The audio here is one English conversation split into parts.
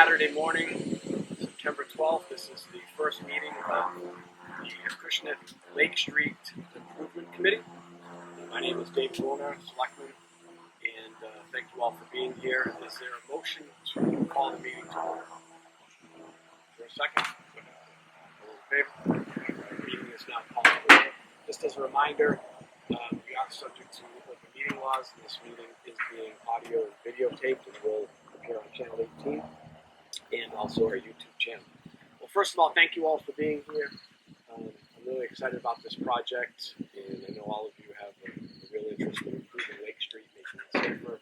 Saturday morning, September 12th. This is the first meeting of the Acushnet Lake Street Improvement Committee. My name is David Warner, Selectman, and thank you all for being here. Is there a motion to call the meeting to order? Is there a second? All in favor? The meeting is now called to order. Just as a reminder, we are subject to open meeting laws, and this meeting is being audio and videotaped and will appear on Channel 18 and also our YouTube channel. Well, first of all, thank you all for being here. I'm really excited about this project, and I know all of you have a real interest in improving Lake Street, making it safer,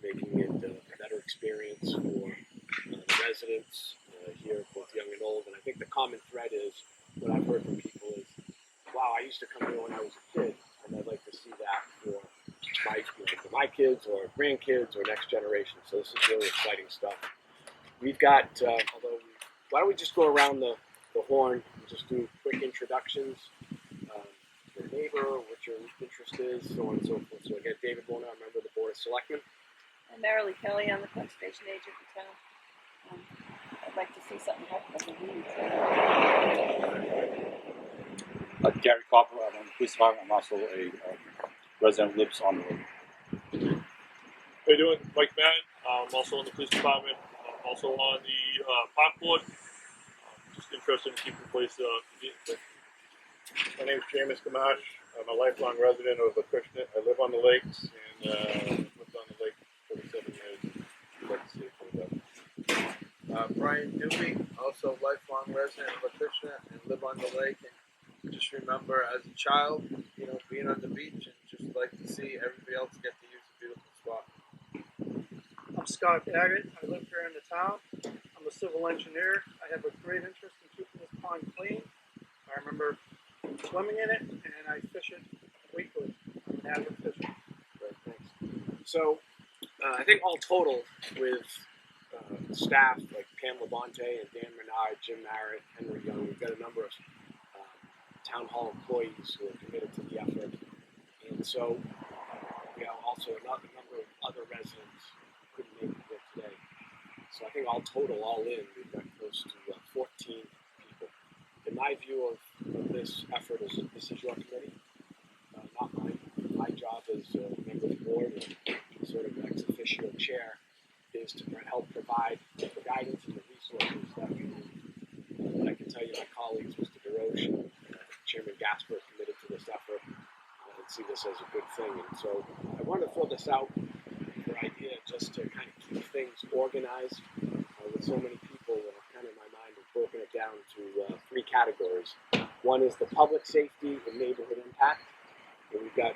making it a better experience for the residents here, both young and old. And I think the common thread is, what I've heard from people is, wow, I used to come here when I was a kid, and I'd like to see that for my kids or grandkids or next generation. So this is really exciting stuff. We've got, why don't we just go around the horn and just do quick introductions, your neighbor, what your interest is, so on and so forth. So again, David Warner, I'm a member of the Board of Selectmen. I'm Marilee Kelly, I'm the conservation agent in town. I'd like to see something happen with the weeds. Gary Copper, I'm on the police department. I'm also a resident who lives on the road. How you doing? Mike Madden. I'm also in the police department. I'm also on the park board. Just interested in keeping the place convenient. My name is James Gamache. I'm a lifelong resident of Acushnet. I live on the lakes and lived on the lake for 47 years. I'd like to see it cleaned up. Brian Newby, also lifelong resident of Acushnet and live on the lake. And just remember, as a child, being on the beach and just like to see everybody else get to use a beautiful spot. I'm Scott Daggett. I live here in the town. I'm a civil engineer. I have a great interest in keeping this pond clean. I remember swimming in it, and I fish it weekly. I'm an avid fisher. Great, thanks. So, I think all total with staff like Pam Labonte and Dan Menard, Jim Merritt, Henry Young, we've got a number of town hall employees who are committed to the effort. And so, also another number of other residents who couldn't make it here today. So I think all total, all in, we've got close to 14 people. In my view of this effort, this is your committee, not mine. My job as a member of the board and sort of ex officio chair is to help provide the guidance and the resources that we need. And I can tell you my colleagues, Mr. DeRoche and Chairman Gasper, are committed to this effort and see this as a good thing. And so I wanted to throw this out for idea just to kind of keep things organized with so many people that have kind of in my mind have broken it down to three categories. One is the public safety and neighborhood impact. And we've got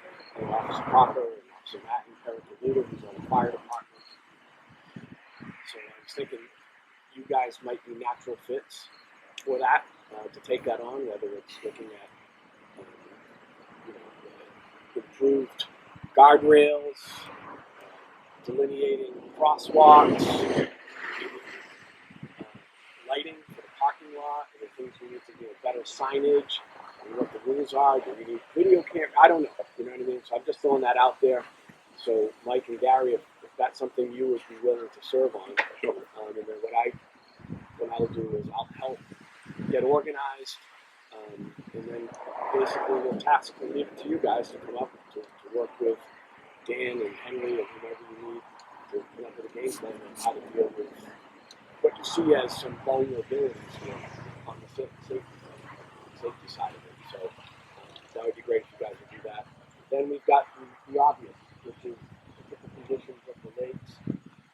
Officer Copper and Officer Matt and Eric DeLuda, who's on the fire department. So I was thinking you guys might be natural fits for that, to take that on, whether it's looking at improved guardrails, delineating crosswalks, lighting for the parking lot, and the things we need to do, better signage, and what the rules are. Do we need video camera? I don't know. You know what I mean? So I'm just throwing that out there. So Mike and Gary, if that's something you would be willing to serve on, and then what I'll do is I'll help get organized, and then basically we'll leave it to you guys to come up to work with Dan and Henry and whomever you need to come up with a game plan on how to deal with what you see as some vulnerabilities here on the safety side of it. So that would be great if you guys would do that. Then we've got the obvious, which is the different conditions of the lakes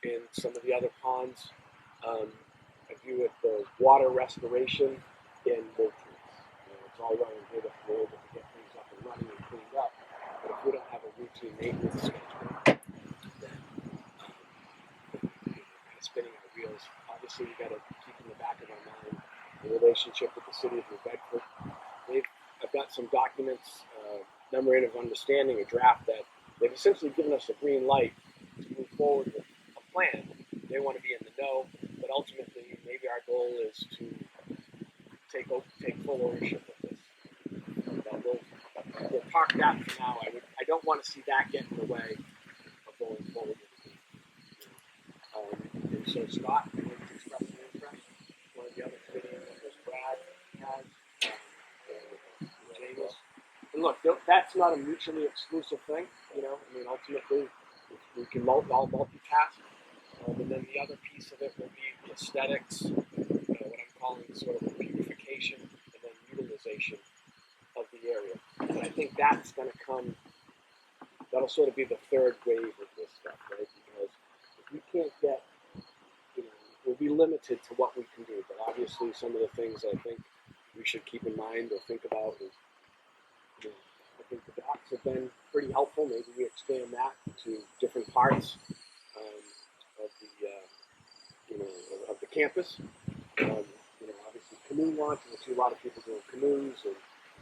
and some of the other ponds. I view it the water restoration and nutrients. It's all well and good if we're able to get things up and running and cleaned up, but if we don't have a routine maintenance schedule, then kind of spinning our wheels. Obviously, we've got to keep in the back of our mind the relationship with the city of New Bedford. I've got some documents, memorandum of understanding, a draft that they've essentially given us a green light to move forward with a plan. They want to be in the know, but ultimately, maybe our goal is to take full ownership of this. We'll park that for now. I don't want to see that get in the way of going forward with the game. And so Scott, would you like to And look, that's not a mutually exclusive thing. You know, I mean, ultimately, we can all multitask. And then the other piece of it will be the aesthetics, what I'm calling sort of the beautification and then utilization of the area. And I think that's going to come, that'll sort of be the third wave of this stuff, right? Because if we can't get, we'll be limited to what we can do. But obviously, some of the things I think we should keep in mind or think about is, I think the docks have been pretty helpful. Maybe we expand that to different parts of the campus. Obviously canoe launch. We'll see a lot of people doing canoes and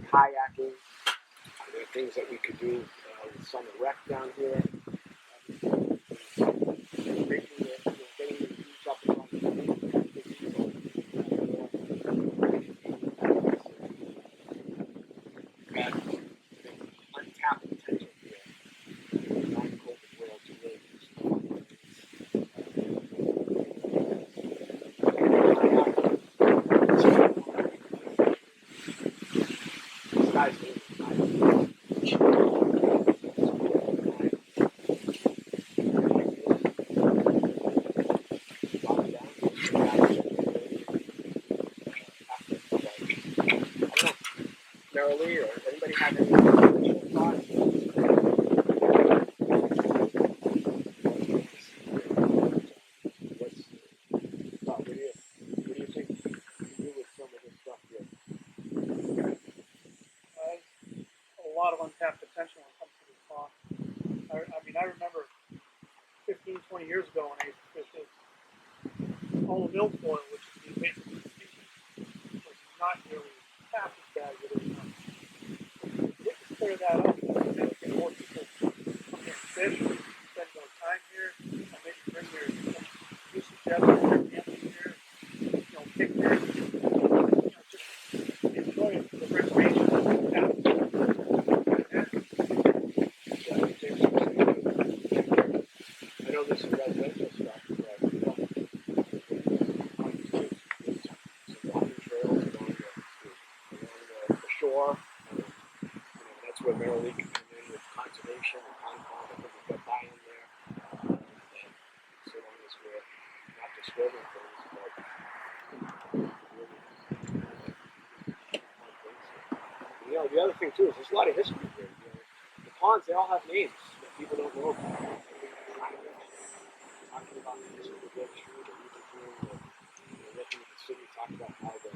kayaking. There are things that we could do with Summer Rec down here. Getting the beach up and running. Untapped potential here in the non-COVID world to really do stuff. Marilee or anybody have any additional thoughts? What do you think you can do with some of this stuff here? A lot of untapped potential when it comes to this pond. I remember 15, 20 years ago when I used to fish this old milfoil, which is the invasive species, was not really half as bad as it is now. We can clear that up. I think get more people come here and fish, spend more time here, and maybe bring their new suggestions, their families here, picnics, just enjoy the recreation of the town. I know this is residential stuff, but some walking trails along the shore. That's where Marilee can come in with conservation and Concom. I think we've got buy-in there. So long as we're not disturbing things, but the other thing too is there's a lot of history here. The ponds, they all have names that people don't know about. Talking about the history of the street, or even doing looking at the city, talking about how the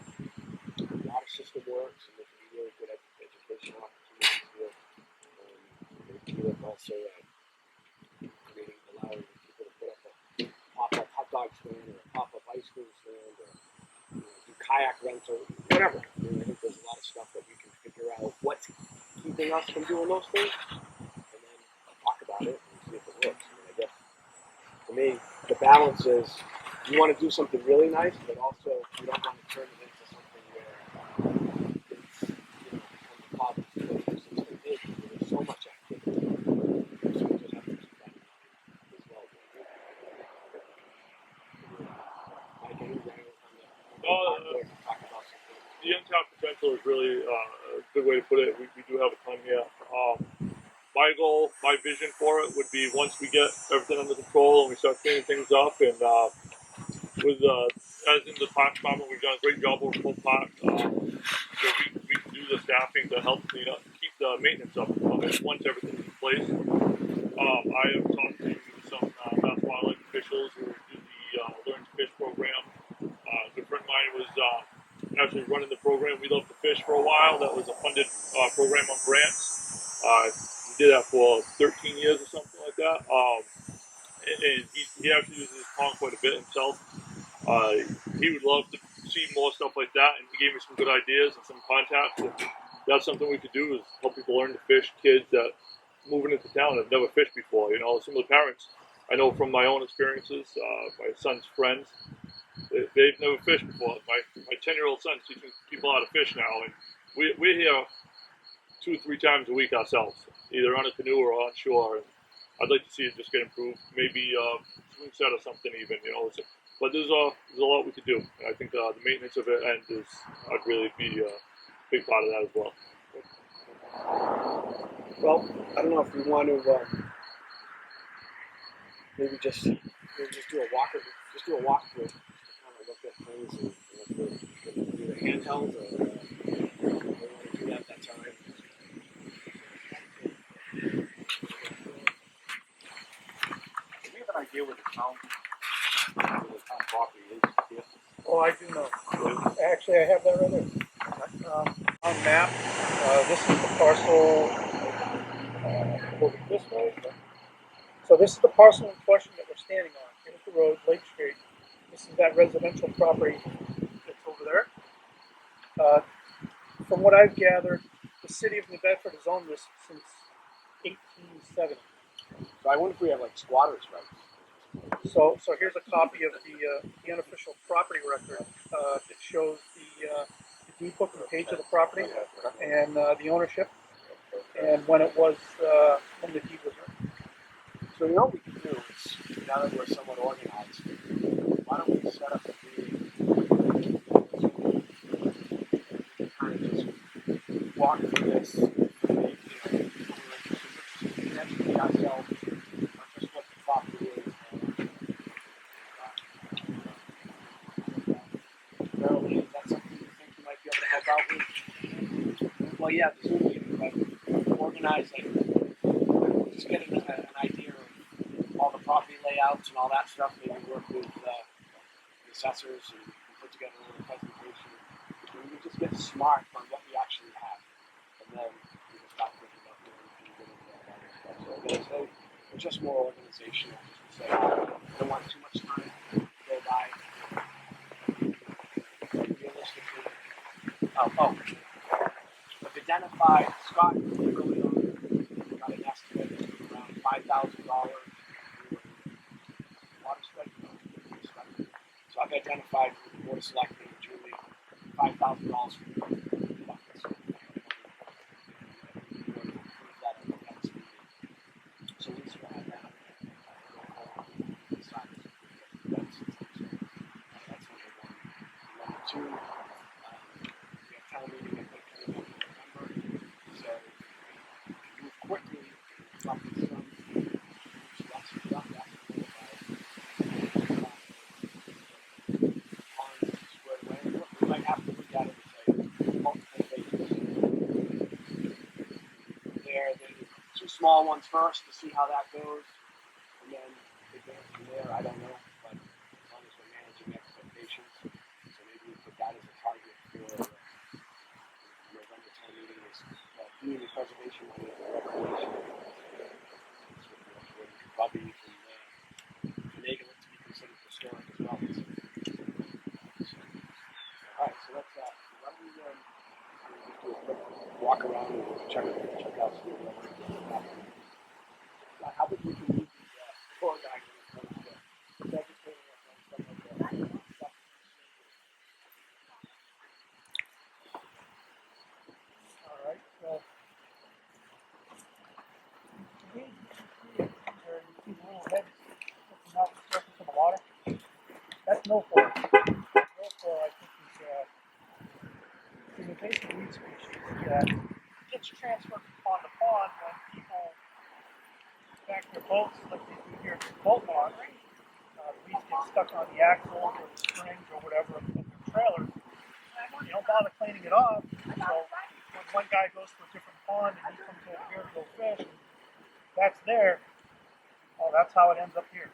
water system works, and there can be really good educational opportunities here. Europe also allowing people to put up a pop-up hot dog stand or a pop-up ice cream stand or do kayak rental, whatever. I think there's a lot of stuff that we can figure out what's keeping us from doing those things, and then talk about it and see if it works. I guess for me, the balance is you want to do something really nice, but also you don't want to turn it into something where it's becomes a problem since it's big. There's so much activity, so we just have to keep that in mind as well. Mike, anything on the talk about something? The untapped potential is really a good way to put it. We do have a ton here. My goal, my vision for it would be once we get everything under control and we start cleaning things up, and as in the park department, we've done a great job over full park. So we can do the staffing to help clean up, keep the maintenance up once everything's in place. I have talked to some Mass Wildlife officials who do the Learn to Fish program. A good friend of mine was actually running the program. We Love to Fish for a while. That was a funded program on grants. He did that for 13 years or something like that. And he actually uses his pond quite a bit himself. He would love to see more stuff like that, and he gave me some good ideas and some contacts. And that's something we could do is help people learn to fish. Kids that moving into town have never fished before. Some of the parents I know from my own experiences, my son's friends, they've never fished before. My 10-year-old son's teaching people how to fish now, and we're here 2-3 times a week ourselves, either on a canoe or on shore. And I'd like to see it just get improved, maybe swing set or something even, But there's a lot we could do, and I think the maintenance of it I'd really be a big part of that as well. Well, I don't know if we want to maybe just do a walkthrough, just to kind of look at things and if we can do the handheld or we want to do that at that time. Do we have an idea where the town property is here? Oh, I do know. Actually, I have that right there. On map, this is the parcel over this way. So this is the parcel in question that we're standing on. Here's the road, Lake Street. This is that residential property that's over there. From what I've gathered, the city of New Bedford has owned this since 1870. So I wonder if we have like squatters' rights. So here's a copy of the unofficial property record that shows the deed book and page of the property and the ownership and when it was when the deed was written. So you know what we can do is, now that we're somewhat organized, why don't we set up a meeting and kind of just walk through this, maybe, educate ourselves on just what the property is. Marilyn, is that something you think you might be able to help out with? Well, yeah, the Zoom meeting, but organize, like, just get an idea of all the property layouts and all that stuff. Maybe work with the assessors and put together a little presentation. And we just get smart on what we actually have, and then we can start thinking about doing so again, so it's just more organizational. So I don't want too much time to go by. Realistically, I've identified Scott early on. Got an estimate of around $5,000 water study. So I've identified with the Board of Selectmen and Julie $5,000 for the buckets. So we still have that. That's number one. Number two, we have town meeting in November. So we move quickly, up with some lots of stuff that's we might have to look at it and say multiple phases. There, the two small ones first to see how that goes, and then advance from there. I don't know, but as long as we're managing expectations, so maybe we put that as a target for November town meeting is community preservation money and recreation. Probably you can enable it to be considered historic as well. Alright, so let's why don't we just do a quick walk around and check out some of the other how would we can use the tour guide when it comes to educating us on some of the stuff. All right. So where you see the little head sticking out the surface of the water. That's no for. No for I think is a basic weed species that gets transferred from pond to pond when people back their boats like they do here at boat launch. The weeds get stuck on the axles or the springs or whatever of their trailer. You don't bother cleaning it off. So when one guy goes to a different pond and he comes over here to go fish, that's there. Oh, that's how it ends up here.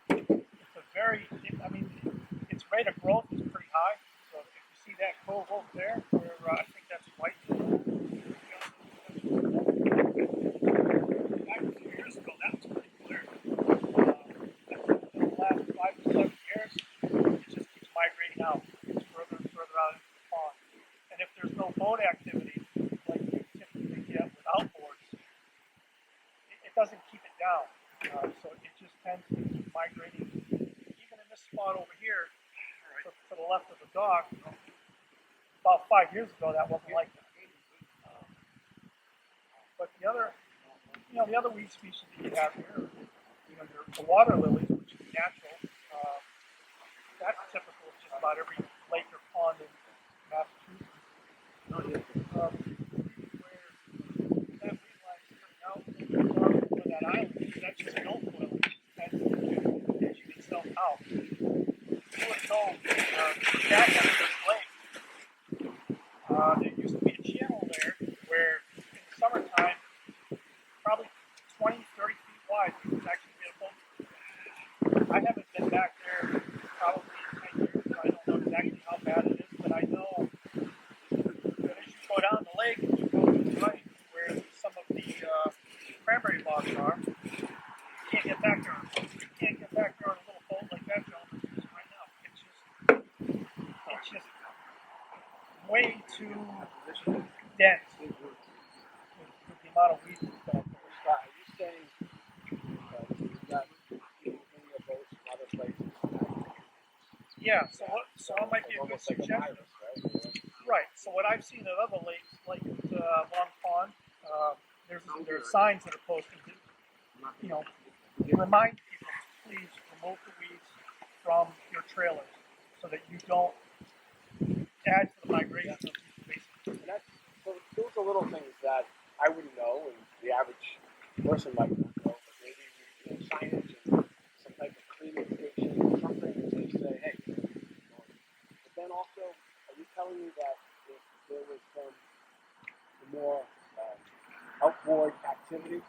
It's a very, its rate of growth is pretty high. So if you see that cove over there, where I think that's white. Back a few years ago, that was pretty clear. In the last 5 to 7 years, it just keeps migrating out. It's further and further out into the pond. And if there's no boat activity, like you typically get with outboards, it doesn't keep it down. So it just tends to keep migrating. Even in this spot over here, to the left of the dock, about 5 years ago, that wasn't like that. But the other weed species that you have here, the water lilies, which is natural. That's typical of just about every lake or pond in Massachusetts. it's just way too dense with the amount of weeds that's out there. Scott, are you saying that many of those from other places? Yeah, so what might be a good Almost like a suggestion? virus, right? Right. So what I've seen at other lakes, like Long Pond, there's signs that are posted that, you know, remind people to please remove the weeds from your trailers so that you don't add to the migration of these bases. And that's, so those are little things that I wouldn't know, and the average person might not know, but maybe signage and some type of cleaning station or something to say, hey. But then also, are you telling me that if there was some more outboard activity,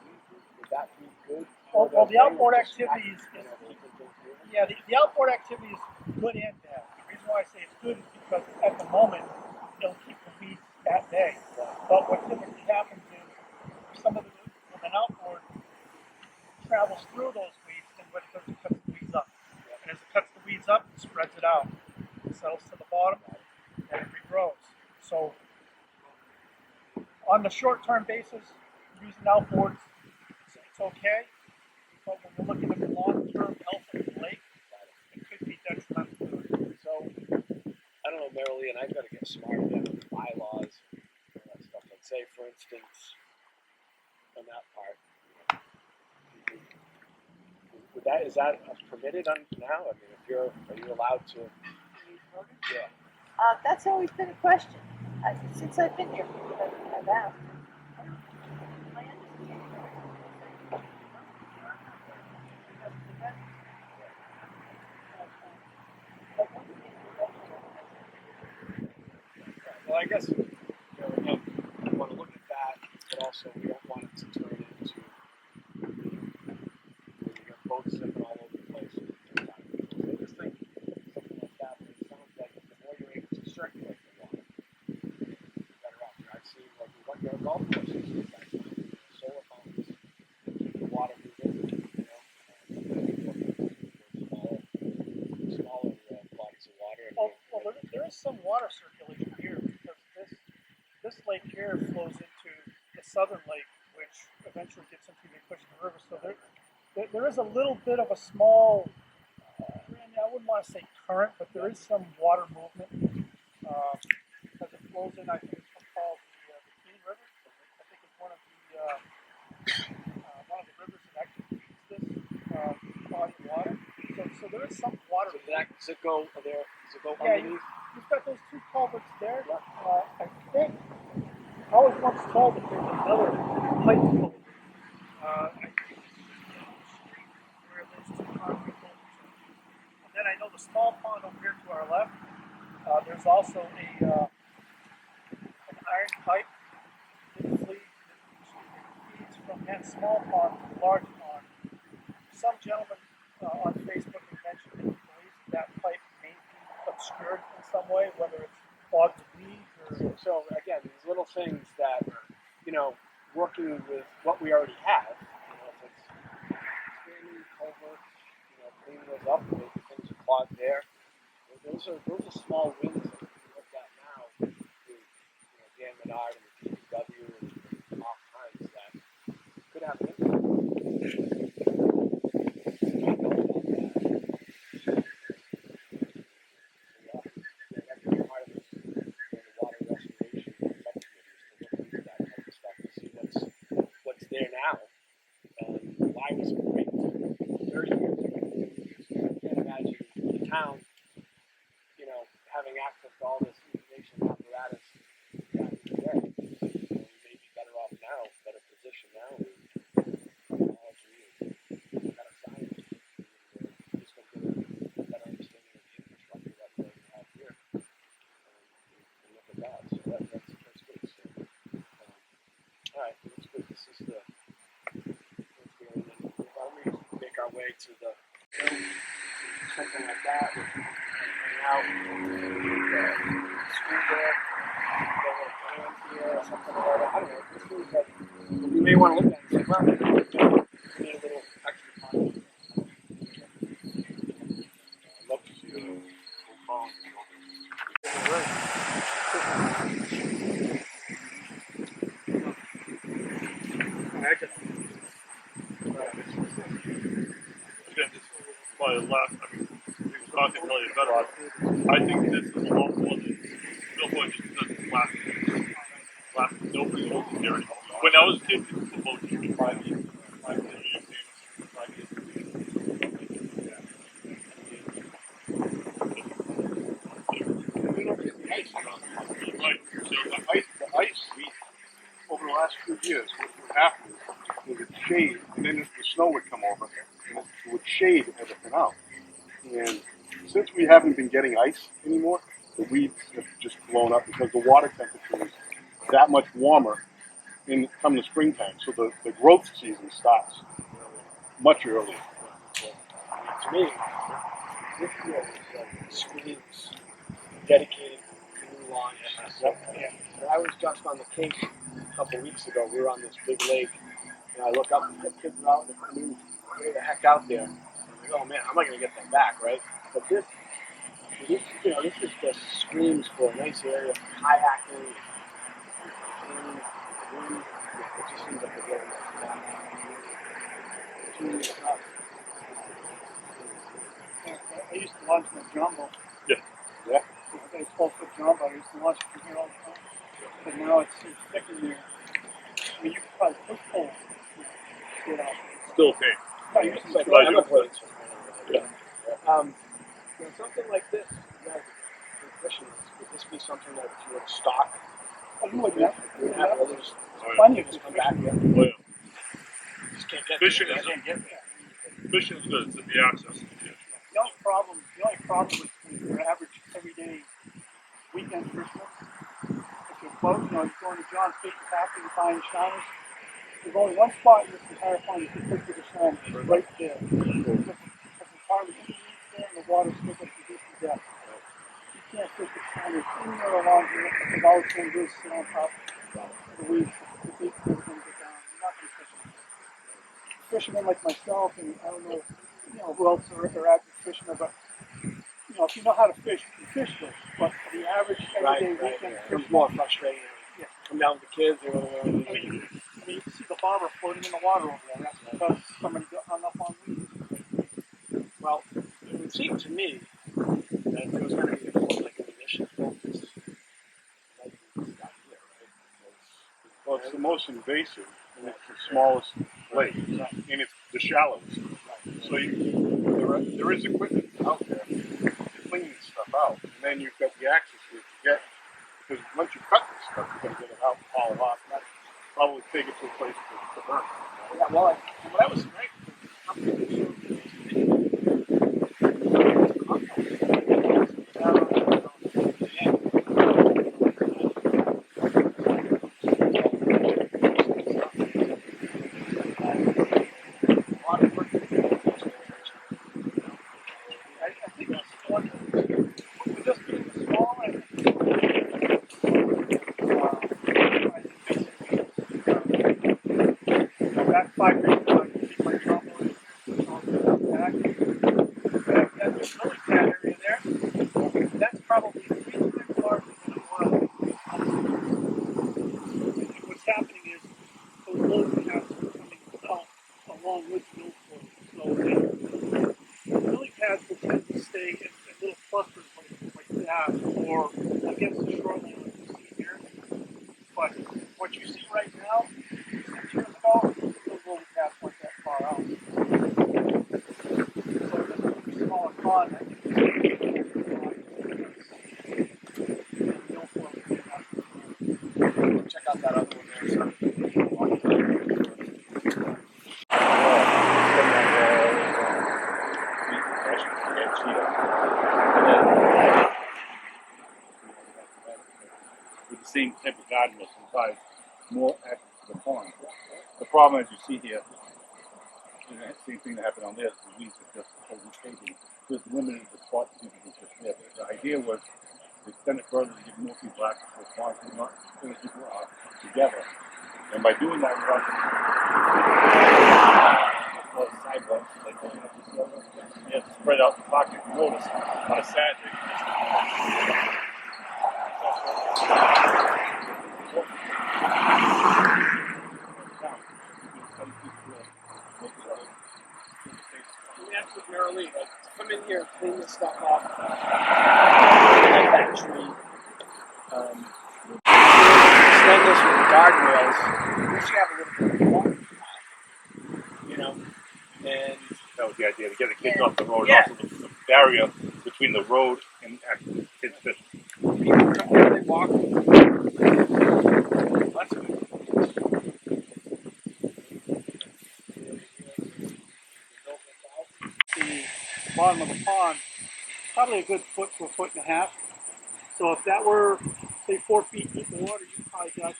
would that be good? Well, the outboard activity is keeping things moving? yeah, the outboard activity is good and bad. The reason why I say it's good is because at the moment it'll keep the weeds at bay. But what typically happens is when an outboard travels through those weeds, then what it does is it cuts the weeds up. And as it cuts the weeds up, it spreads it out. It settles to the bottom and it regrows. So on the short-term basis, using outboards, it's okay. But when we're looking at the long-term health of the lake, it could be detrimental. So, I don't know, Marilee, and I've got to get smart again with bylaws and all that stuff. Like, say, for instance, on that part, is that permitted now? I mean, are you allowed to? Yeah. That's always been a question. Since I've been here, I've asked. My understanding Well, I guess again, we want to look at that, but also we don't want it to turn into you got boats sitting all over the place. So I just think something like that. But it sounds like the more you're able to circulate the water, the better off. I've seen like what your golf courses, solar fountains, keep the water moving. Smaller bodies of water. Well, there is some water circulation here because this lake here flows into the southern lake, which eventually gets into the Acushnet River. So there is a little bit of a small, I wouldn't want to say current, but there is some water movement because it flows in. I think it's called the King River. I think it's one of the rivers that actually feeds this body of water. So there is some water. Does it go there? Does it go Yeah, underneath? you've got those two culverts there. I think I was once told that there's another pipe culvert. I think it's street where those two concrete culverts are. And then I know the small pond over here to our left. There's also an iron pipe that feeds from that small pond to the large pond. Some gentleman on Facebook had mentioned that he believes that pipe may be obscured in some way, whether it's clogged with weeds or. So again, these little things that working with what we already have. If it's expanding culverts, cleaning those up, maybe things are clogged there. Those are small wins that we can look at now with Dan Menard and the DPW and off times that could have an impact. What's there now, and why was it great 30 years ago? I can't imagine the town, having access to all this information apparatus back in the day. We may be better off now, better position now with technology and better science. Just going to get a better understanding of the infrastructure that we already have here. And look at that. So that's good. So, all right, that's good. This is the. Why don't we make our way to the something like that? We can hang out, school there, go to a band here or something like that. I don't know. This is like we may want to look at it and say, well, we need a little extra time. I'd love to see a full phone. last. I mean, we were talking earlier better. I think this is a lot more than Billboard just doesn't last. Nobody owns it there anymore. When I was a kid, people football used to be 5 years. 5 years. 5 years. Right. So The ice over the last few years, what happened was it shade, and then the snow would come over, and it would shade everything out. And since we haven't been getting ice anymore, the weeds have just blown up because the water temperature is that much warmer come the springtime. So the growth season starts much earlier. To me, this field screams dedicated canoe launch. And I was just on the Cape a couple of weeks ago. We were on this big lake, and I look up and the kids are out in the canoe, way the heck out there. And I'm like, oh man, I'm not gonna get them back, right? But this is just screams for a nice area for kayaking, canoeing, wind. It just seems like a really nice spot. 2 years up. I used to launch my jumbo. Yeah. Yeah. It's 12-foot jumbo. I used to launch it from here all the time. But now it's thick in there. I mean, you can probably push pole. You know, still a pain. I used to Like, But I I'm do. a place. Yeah. Something like this, you guys, fishing, would this be something that you would stock? you would never. You would have others Plenty of just come fish. back here. Oh, yeah. Just can't get Fishing to is it. Fishing is good. It's the access. The only problem with your average everyday weekend fisherman, if you're close, you know, you're going to John's Bait and Tackle, you're buying shiners. There's only one spot in this entire pond you can fish with a shiner, right there. Because it's hardly any reef there, and the water's still at a decent depth. You can't fish with shiners in there along here, because all it's going to do is sit on top of the reef. The bait is going to get down. You're not going to fish it. Fishermen like myself, and I don't know, who else are avid fishermen, but if you know how to fish, you can fish this. But for the average everyday weekend It's fisherman, more frustrating. Yeah. Come down with the kids, they want I mean, you can see the bobber floating in the water over there. That's because somebody got hung up on weeds. Well, it would seem to me that if there was going to be like an initial focus, like this guy here, right? Well, it's the most invasive, and it's the smallest lake, and it's the shallowest. So there is equipment out there to clean this stuff out, and then you've got the access here to get, because once you cut this stuff, you're going to get it out, haul it off, and probably take it to a place to burn. Yeah, well, what I was right, I'm pretty sure I think that's one. With just being small, I think that 5 days ago, I can keep my trouble back. That lily pad area there, that's probably 3 times larger than it was. And what's happening is those lily pads are coming out along with the milfoil. So the lily pads will tend to stay in little clusters like that, or against the shoreline like you see here. But what you see right now, 6 years ago, those lily pads weren't that far out. So this is a smaller pond. I think check out that other one there. So. With the same type of garden inside, more access to the pond. The problem, as you see here, is the same thing that happened on there. The weeds are just overtaken. There's limited the spot people can fish there. The idea was to extend it further to give more people access to the pond, so not putting people together. And by doing that, we're also sidewalks, like going up this level. You have to spread out the pocket. If you notice, on a Saturday, Let me ask you, Marilee, like, from extend this with guardrails, at least you have a little bit of water, you know, and That was the idea, to get the kids off the road, Yeah. and also the barrier between the road and actually kids fishing. people come over, they walk. That's good. The bottom of the pond, probably a good foot to a foot and a half. So if that were, say, 4 feet deep in water, you probably got,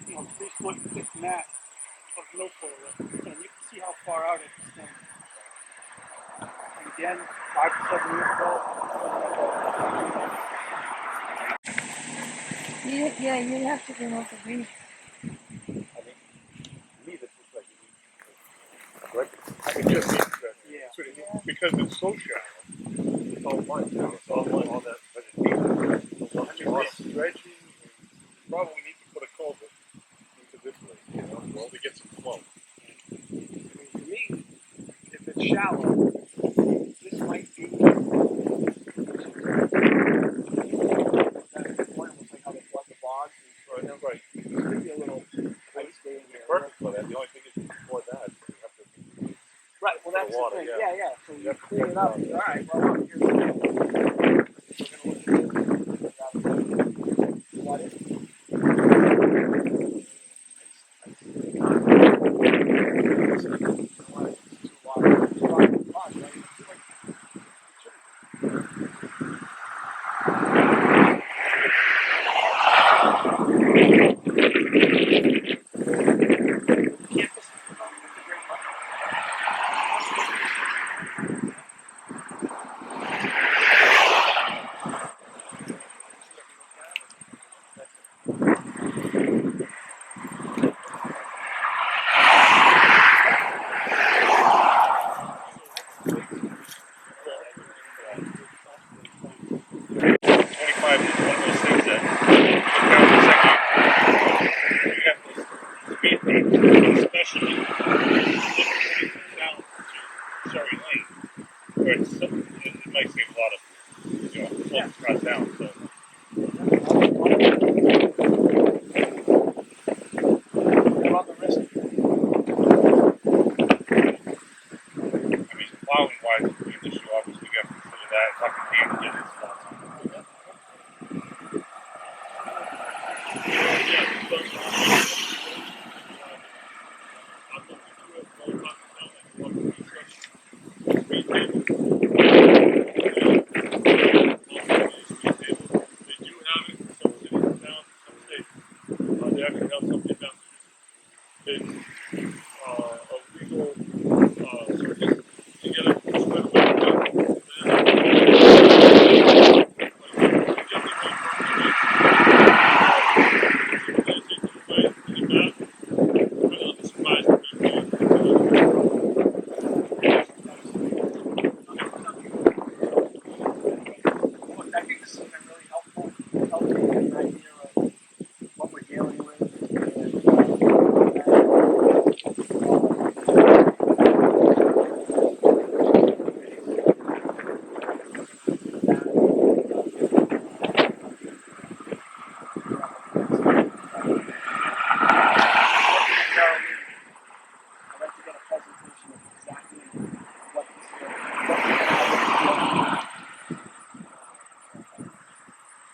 3 foot thick mat of milfoil, and you can see how far out it extends. And again, 5 to 7 years ago, Yeah, you have to remove the reef. I mean, to me, this looks like It just needs to, yeah. because it's so shallow. It's all mud now. It's all mud. All that vegetation. Dredging. Probably need to put a culvert into this lake, well, to get some flow. I mean, for me, if it's shallow, this might be that point looks like how they flood the bogs. Right, right. There could be a little ice day in there. Perfect for that. The only thing is before that, you have to. Right, well, that's water, the thing. yeah. Yeah. So you Yep. clean it up. All right, well, look, here's the deal. We're going to look at this. Flood it. It might save a lot of, cut down. So. Run the risk. I mean, plowing wise, the issue obviously we have to consider that. It's not going to get it spots. They actually have something that it's a legal circus to get it spread away. Look, I think this has been really helpful. Helped me get an idea of what we're dealing with. I'd like to get a presentation of exactly what this is.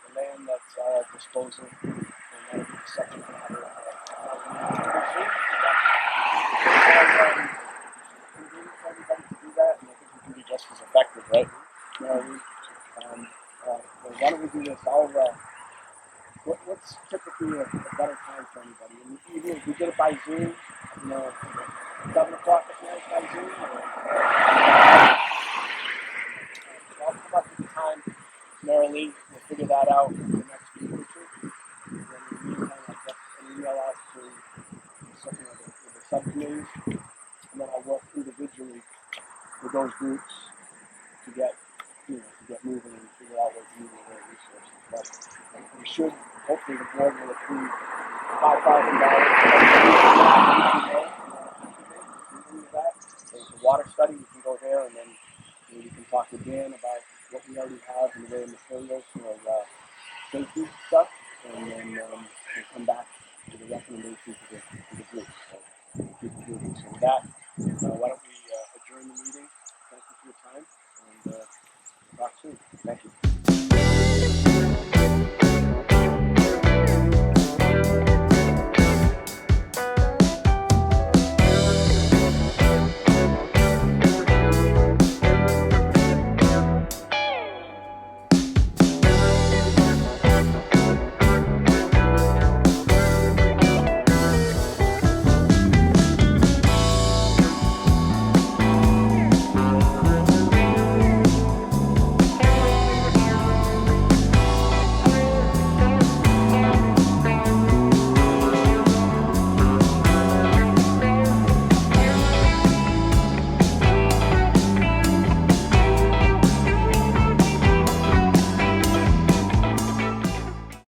The land that's at our disposal, and that'll be the subject matter. Convenient for everybody to do that, and I think we can be just as effective, right? Why don't we do this? What's typically a better time for anybody? And even if we did it by Zoom, 7 o'clock at night by Zoom, or I'll come up with the time. Merrily, we'll figure that out in the next week or two. And then in the meantime, I'll get an email out to something of the subcommittees, and then I'll work individually with those groups to get moving and figure out what's needed with their resources. But we should, hopefully, the board will approve $5,000. The water study, we can go there, and then we can talk to Dan about what we already have in the way of materials. safety stuff, and then we'll come back to the recommendation to the group. So keep moving. So with that, why don't we adjourn the meeting? Thank you for your time, and talk soon. Thank you.